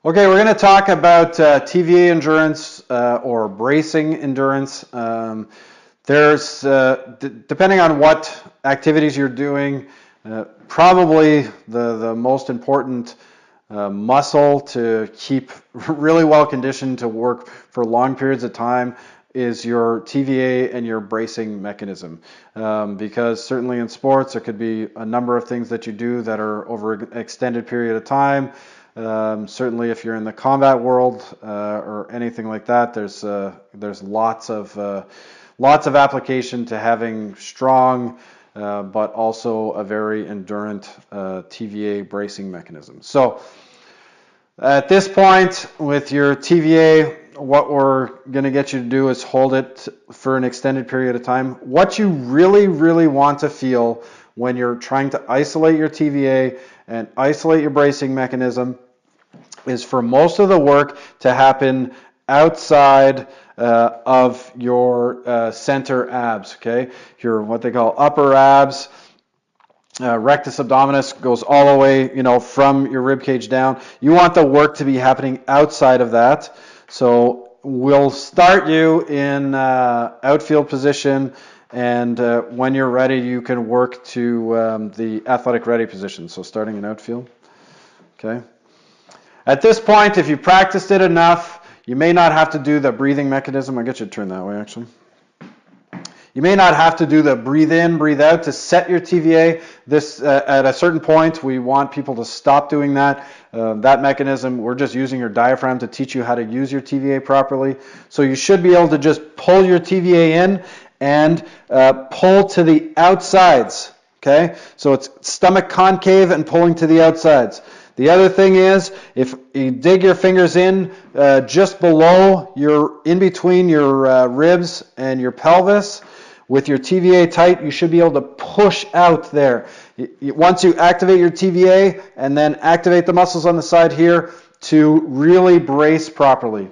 Okay, we're going to talk about TVA endurance or bracing endurance. There's, depending on what activities you're doing, probably the most important muscle to keep really well conditioned to work for long periods of time is your TVA and your bracing mechanism. Because certainly in sports, there could be a number of things that you do that are over an extended period of time. Certainly if you're in the combat world or anything like that, there's lots of application to having strong but also a very endurant TVA bracing mechanism. So at this point with your TVA, what we're going to get you to do is hold it for an extended period of time. What you really want to feel when you're trying to isolate your TVA and isolate your bracing mechanism is for most of the work to happen outside of your center abs, okay? Your what they call upper abs. Rectus abdominis goes all the way, from your rib cage down. You want the work to be happening outside of that. So we'll start you in outfield position, and when you're ready, you can work to the athletic ready position. So starting in outfield, okay? At this point, if you practiced it enough, you may not have to do the breathing mechanism. I'll get you to turn that way, actually. You may not have to do the breathe in, breathe out to set your TVA. This, at a certain point, we want people to stop doing that. That mechanism, we're just using your diaphragm to teach you how to use your TVA properly. So you should be able to just pull your TVA in and pull to the outsides, okay? So it's stomach concave and pulling to the outsides. The other thing is, if you dig your fingers in just below in between your ribs and your pelvis, with your TVA tight, you should be able to push out there. Once you activate your TVA and then activate the muscles on the side here to really brace properly.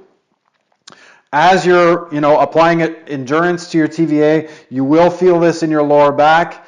As you're, applying endurance to your TVA, you will feel this in your lower back.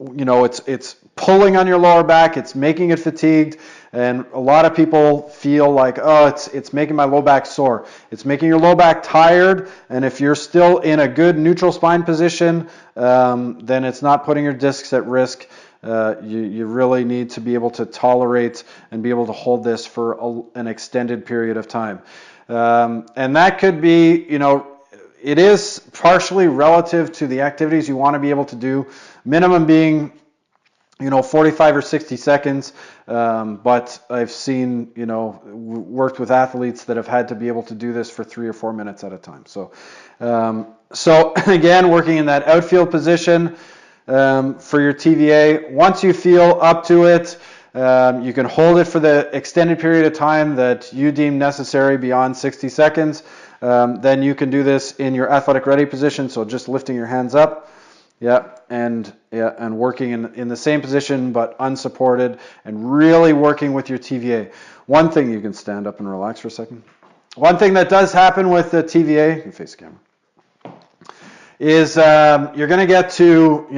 It's pulling on your lower back, it's making it fatigued, and a lot of people feel like, oh, it's making my low back sore. It's making your low back tired, and if you're still in a good neutral spine position, then it's not putting your discs at risk. You really need to be able to tolerate and be able to hold this for an extended period of time. And that could be, it is partially relative to the activities you want to be able to do, minimum being 45 or 60 seconds, but I've seen, worked with athletes that have had to be able to do this for 3 or 4 minutes at a time. So again, working in that outfield position for your TVA. Once you feel up to it, you can hold it for the extended period of time that you deem necessary beyond 60 seconds. Then you can do this in your athletic ready position, so just lifting your hands up. And working in the same position but unsupported and really working with your TVA. One thing, you can stand up and relax for a second. One thing that does happen with the TVA, you can face the camera, is you're going to get to,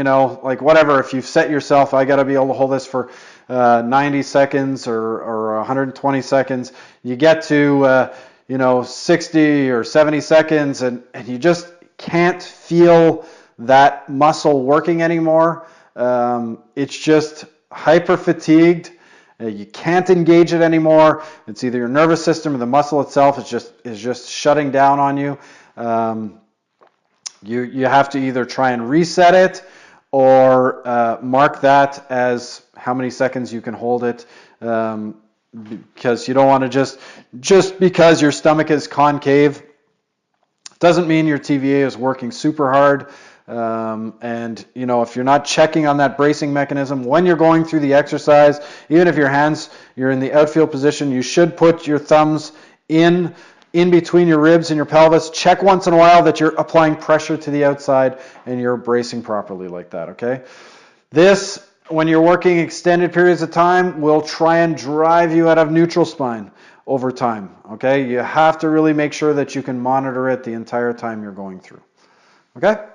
like whatever, if you've set yourself, I got to be able to hold this for 90 seconds or 120 seconds, you get to, 60 or 70 seconds and you just can't feel that muscle working anymore. It's just hyper fatigued. You can't engage it anymore. It's either your nervous system or the muscle itself is just shutting down on you. You have to either try and reset it or mark that as how many seconds you can hold it, because you don't want to just because your stomach is concave doesn't mean your TVA is working super hard. And if you're not checking on that bracing mechanism when you're going through the exercise, even if you're in the outfield position, you should put your thumbs in between your ribs and your pelvis. Check once in a while that you're applying pressure to the outside and you're bracing properly like that, okay? This, when you're working extended periods of time, will try and drive you out of neutral spine over time, okay? You have to really make sure that you can monitor it the entire time you're going through, okay?